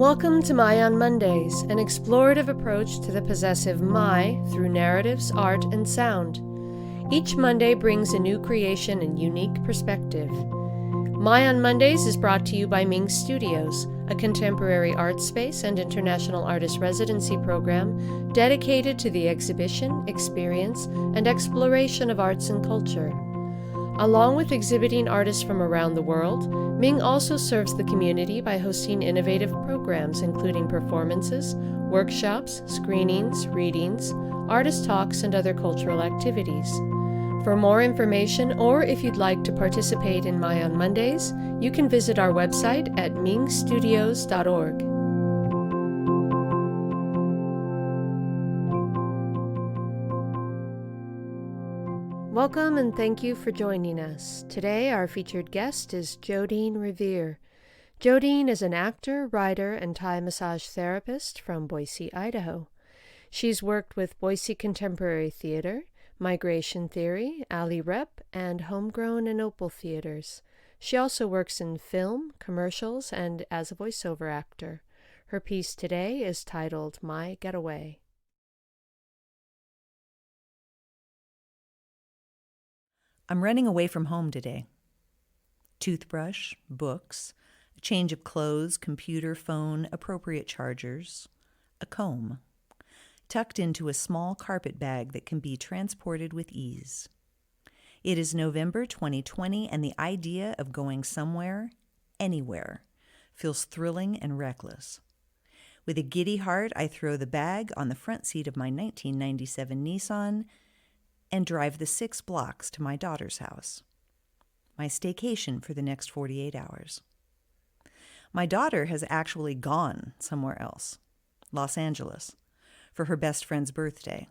Welcome to My on Mondays, an explorative approach to the possessive my through narratives, art, and sound. Each Monday brings a new creation and unique perspective. My on Mondays is brought to you by MING Studios, a contemporary art space and international artist residency program dedicated to the exhibition, experience, and exploration of arts and culture. Along with exhibiting artists from around the world, MING also serves the community by hosting innovative programs including performances, workshops, screenings, readings, artist talks, and other cultural activities. For more information, or if you'd like to participate in My on Mondays, you can visit our website at mingstudios.org. Welcome and thank you for joining us. Today our featured guest is Jodeen Revere. Jodeen is an actor, writer, and Thai massage therapist from Boise, Idaho. She's worked with Boise Contemporary Theater, Migration Theory, Alley Rep, and Homegrown and Opal theaters. She also works in film, commercials, and as a voiceover actor. Her piece today is titled My Getaway. I'm running away from home today. Toothbrush, books, a change of clothes, computer, phone, appropriate chargers, a comb, tucked into a small carpet bag that can be transported with ease. It is November 2020, and the idea of going somewhere, anywhere, feels thrilling and reckless. With a giddy heart, I throw the bag on the front seat of my 1997 Nissan and drive the 6 blocks to my daughter's house, my staycation for the next 48 hours. My daughter has actually gone somewhere else, Los Angeles, for her best friend's birthday.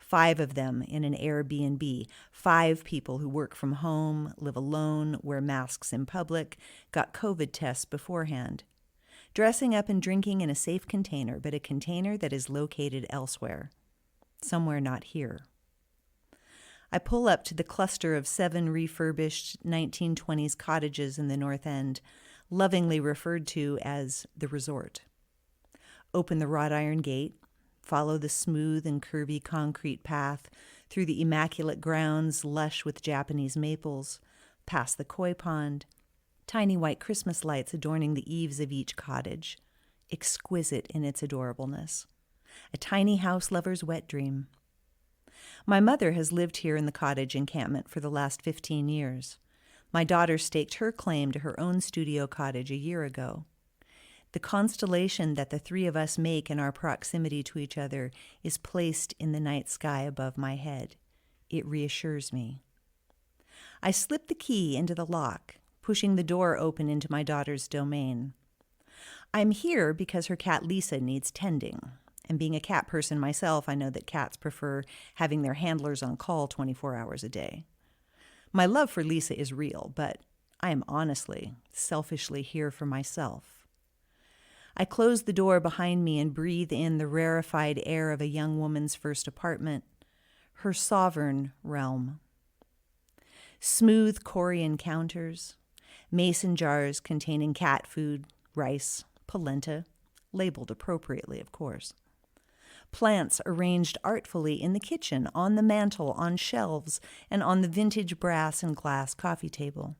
5 of them in an Airbnb, 5 people who work from home, live alone, wear masks in public, got COVID tests beforehand, dressing up and drinking in a safe container, but a container that is located elsewhere, somewhere not here. I pull up to the cluster of 7 refurbished 1920s cottages in the North End, lovingly referred to as the resort. Open the wrought iron gate, follow the smooth and curvy concrete path through the immaculate grounds lush with Japanese maples, past the koi pond, tiny white Christmas lights adorning the eaves of each cottage, exquisite in its adorableness. A tiny house lover's wet dream. My mother has lived here in the cottage encampment for the last 15 years. My daughter staked her claim to her own studio cottage a year ago. The constellation that the 3 of us make in our proximity to each other is placed in the night sky above my head. It reassures me. I slip the key into the lock, pushing the door open into my daughter's domain. I'm here because her cat Lisa needs tending. And being a cat person myself, I know that cats prefer having their handlers on call 24 hours a day. My love for Lisa is real, but I am honestly, selfishly here for myself. I close the door behind me and breathe in the rarefied air of a young woman's first apartment, her sovereign realm. Smooth Korean counters, mason jars containing cat food, rice, polenta, labeled appropriately, of course. Plants arranged artfully in the kitchen, on the mantel, on shelves, and on the vintage brass and glass coffee table.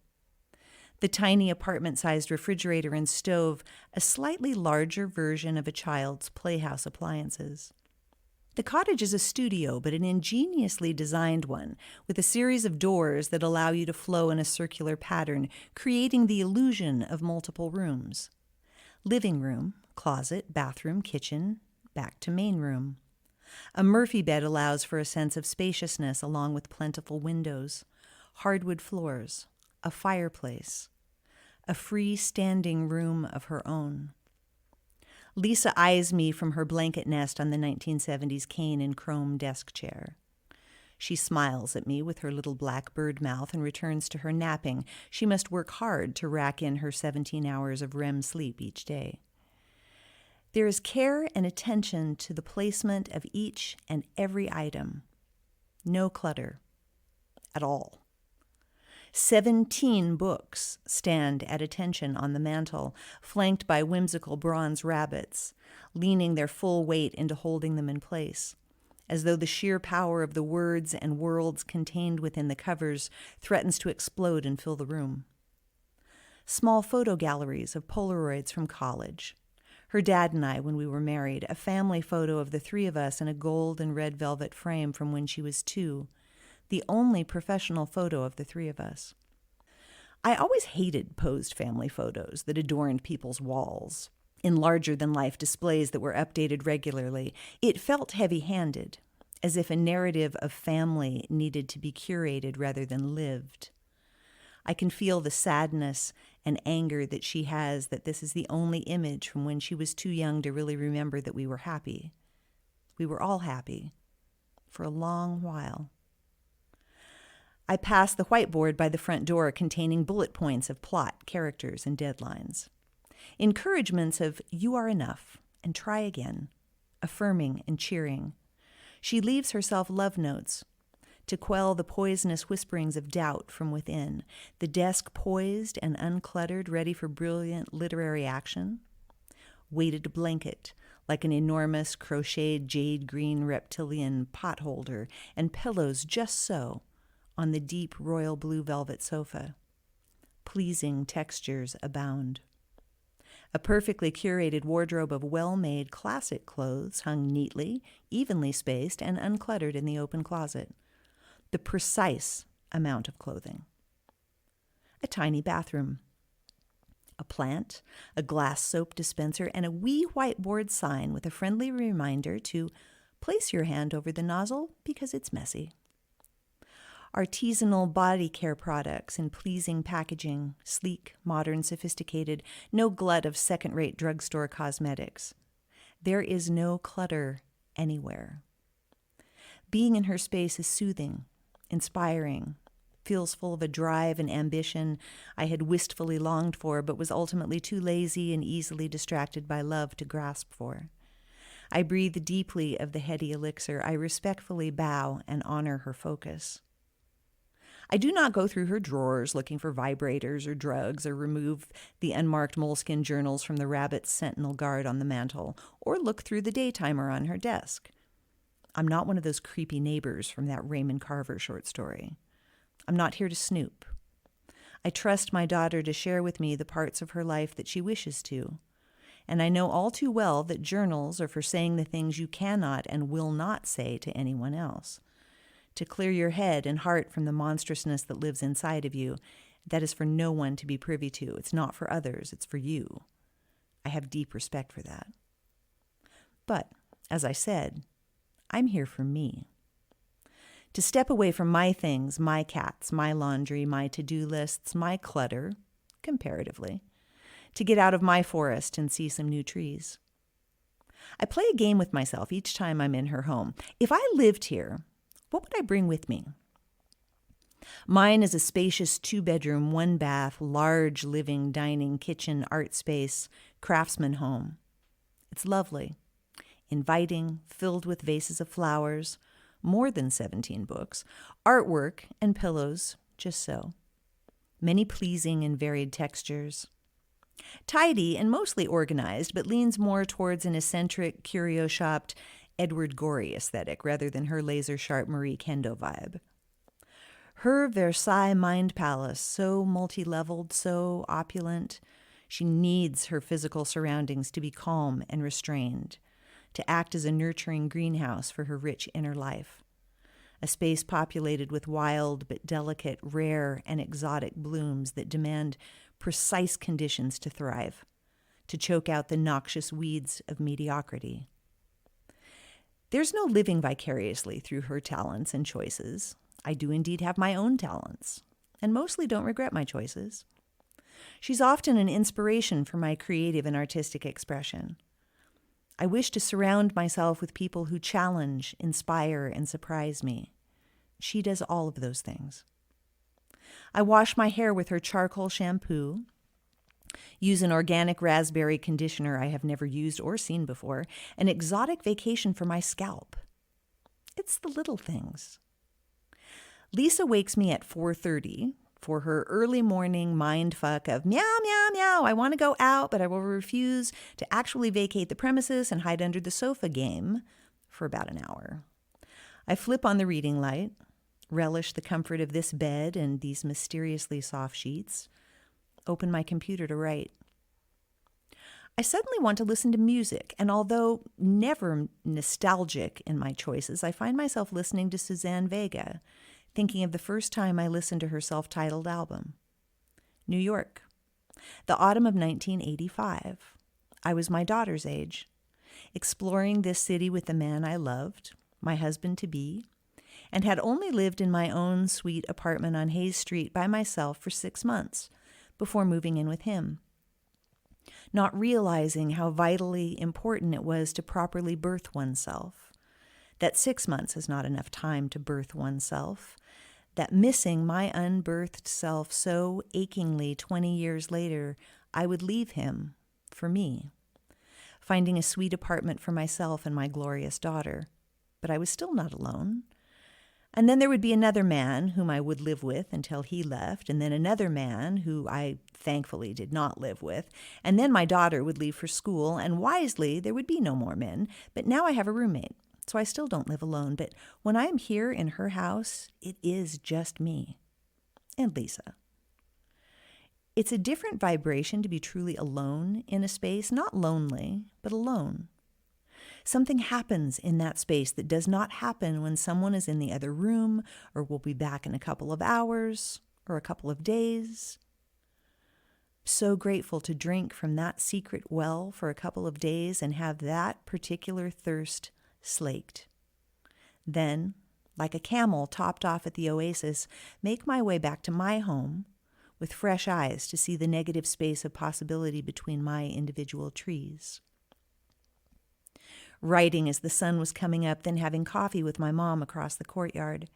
The tiny apartment-sized refrigerator and stove, a slightly larger version of a child's playhouse appliances. The cottage is a studio, but an ingeniously designed one, with a series of doors that allow you to flow in a circular pattern, creating the illusion of multiple rooms. Living room, closet, bathroom, kitchen, back to main room. A Murphy bed allows for a sense of spaciousness along with plentiful windows, hardwood floors, a fireplace, a free-standing room of her own. Lisa eyes me from her blanket nest on the 1970s cane and chrome desk chair. She smiles at me with her little black bird mouth and returns to her napping. She must work hard to rack in her 17 hours of REM sleep each day. There is care and attention to the placement of each and every item. No clutter at all. 17 books stand at attention on the mantel, flanked by whimsical bronze rabbits, leaning their full weight into holding them in place, as though the sheer power of the words and worlds contained within the covers threatens to explode and fill the room. Small photo galleries of Polaroids from college. Her dad and I when we were married, a family photo of the three of us in a gold and red velvet frame from when she was 2, the only professional photo of the three of us. I always hated posed family photos that adorned people's walls in larger-than-life displays that were updated regularly. It felt heavy-handed, as if a narrative of family needed to be curated rather than lived. I can feel the sadness and anger that she has that this is the only image from when she was too young to really remember that we were happy. We were all happy for a long while. I passed the whiteboard by the front door containing bullet points of plot, characters, and deadlines. Encouragements of "you are enough" and "try again," affirming and cheering. She leaves herself love notes to quell the poisonous whisperings of doubt from within, the desk poised and uncluttered, ready for brilliant literary action. Weighted blanket, like an enormous crocheted jade green reptilian potholder, and pillows just so, on the deep royal blue velvet sofa. Pleasing textures abound. A perfectly curated wardrobe of well-made classic clothes hung neatly, evenly spaced, and uncluttered in the open closet. The precise amount of clothing. A tiny bathroom. A plant, a glass soap dispenser, and a wee whiteboard sign with a friendly reminder to place your hand over the nozzle because it's messy. Artisanal body care products in pleasing packaging, sleek, modern, sophisticated, no glut of second-rate drugstore cosmetics. There is no clutter anywhere. Being in her space is soothing, inspiring, feels full of a drive and ambition I had wistfully longed for but was ultimately too lazy and easily distracted by love to grasp for. I breathe deeply of the heady elixir. I respectfully bow and honor her focus. I do not go through her drawers looking for vibrators or drugs or remove the unmarked moleskin journals from the rabbit's sentinel guard on the mantel or look through the daytimer on her desk. I'm not one of those creepy neighbors from that Raymond Carver short story. I'm not here to snoop. I trust my daughter to share with me the parts of her life that she wishes to. And I know all too well that journals are for saying the things you cannot and will not say to anyone else. To clear your head and heart from the monstrousness that lives inside of you, that is for no one to be privy to. It's not for others, it's for you. I have deep respect for that. But, as I said, I'm here for me. To step away from my things, my cats, my laundry, my to-do lists, my clutter, comparatively. To get out of my forest and see some new trees. I play a game with myself each time I'm in her home. If I lived here, what would I bring with me? Mine is a spacious 2-bedroom, 1-bath, large living, dining, kitchen, art space, craftsman home. It's lovely, inviting, filled with vases of flowers, more than 17 books, artwork, and pillows, just so. Many pleasing and varied textures. Tidy and mostly organized, but leans more towards an eccentric, curio-shopped Edward Gorey aesthetic rather than her laser-sharp Marie Kondo vibe. Her Versailles mind palace, so multi-leveled, so opulent, she needs her physical surroundings to be calm and restrained, to act as a nurturing greenhouse for her rich inner life. A space populated with wild but delicate, rare, and exotic blooms that demand precise conditions to thrive, to choke out the noxious weeds of mediocrity. There's no living vicariously through her talents and choices. I do indeed have my own talents, and mostly don't regret my choices. She's often an inspiration for my creative and artistic expression. I wish to surround myself with people who challenge, inspire, and surprise me. She does all of those things. I wash my hair with her charcoal shampoo, use an organic raspberry conditioner I have never used or seen before, an exotic vacation for my scalp. It's the little things. Lisa wakes me at 4:30 for her early morning mind fuck of meow, meow, meow, I want to go out, but I will refuse to actually vacate the premises and hide under the sofa game for about an hour. I flip on the reading light, relish the comfort of this bed and these mysteriously soft sheets, open my computer to write. I suddenly want to listen to music, and although never nostalgic in my choices, I find myself listening to Suzanne Vega, thinking of the first time I listened to her self-titled album. New York, the autumn of 1985. I was my daughter's age, exploring this city with the man I loved, my husband-to-be, and had only lived in my own sweet apartment on Hayes Street by myself for 6 months before moving in with him, not realizing how vitally important it was to properly birth oneself, that 6 months is not enough time to birth oneself, that missing my unbirthed self so achingly 20 years later, I would leave him for me, finding a sweet apartment for myself and my glorious daughter. But I was still not alone. And then there would be another man whom I would live with until he left, and then another man who I thankfully did not live with, and then my daughter would leave for school, and wisely there would be no more men, but now I have a roommate, so I still don't live alone, but when I am here in her house, it is just me and Lisa. It's a different vibration to be truly alone in a space, not lonely, but alone. Something happens in that space that does not happen when someone is in the other room or will be back in a couple of hours or a couple of days. So grateful to drink from that secret well for a couple of days and have that particular thirst slaked. Then, like a camel topped off at the oasis, make my way back to my home with fresh eyes to see the negative space of possibility between my individual trees. Writing as the sun was coming up, then having coffee with my mom across the courtyard.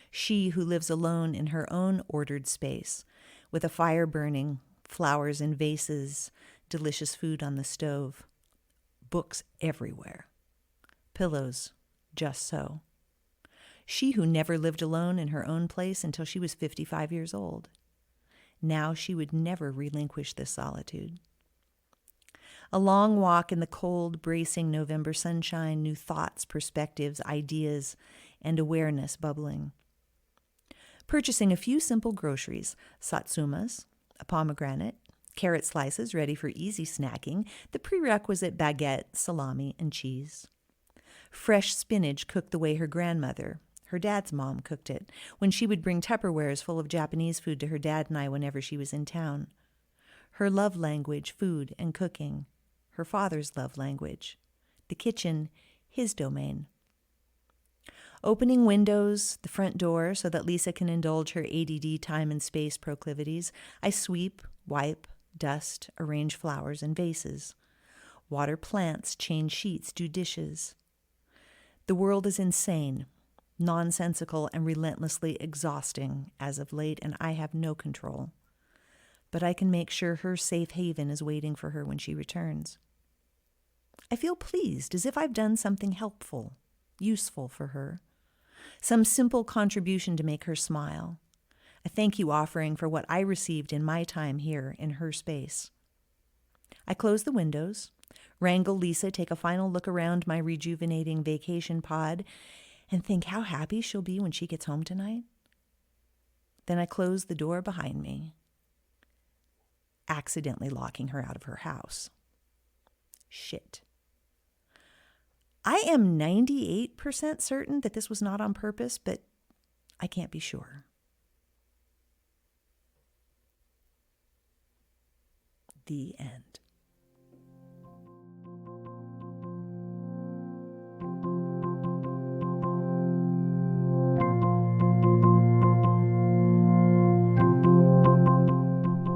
She who lives alone in her own ordered space, with a fire burning, flowers in vases, delicious food on the stove, books everywhere, pillows just so. She who never lived alone in her own place until she was 55 years old. Now she would never relinquish this solitude. A long walk in the cold, bracing November sunshine, new thoughts, perspectives, ideas, and awareness bubbling. Purchasing a few simple groceries, satsumas, a pomegranate, carrot slices ready for easy snacking, the prerequisite baguette, salami, and cheese. Fresh spinach cooked the way her grandmother, her dad's mom, cooked it, when she would bring Tupperwares full of Japanese food to her dad and I whenever she was in town. Her love language, food and cooking. Her father's love language. The kitchen, his domain. Opening windows, the front door, so that Lisa can indulge her ADD time and space proclivities, I sweep, wipe, dust, arrange flowers in vases. Water plants, change sheets, do dishes. The world is insane, nonsensical, and relentlessly exhausting as of late, and I have no control. But I can make sure her safe haven is waiting for her when she returns. I feel pleased, as if I've done something helpful, useful for her. Some simple contribution to make her smile. A thank you offering for what I received in my time here in her space. I close the windows, wrangle Lisa, take a final look around my rejuvenating vacation pod, and think how happy she'll be when she gets home tonight. Then I close the door behind me, accidentally locking her out of her house. Shit. I am 98% certain that this was not on purpose, but I can't be sure. The end.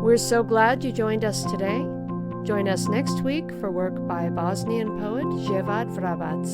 We're so glad you joined us today. Join us next week for work by Bosnian poet Jevad Vrabac.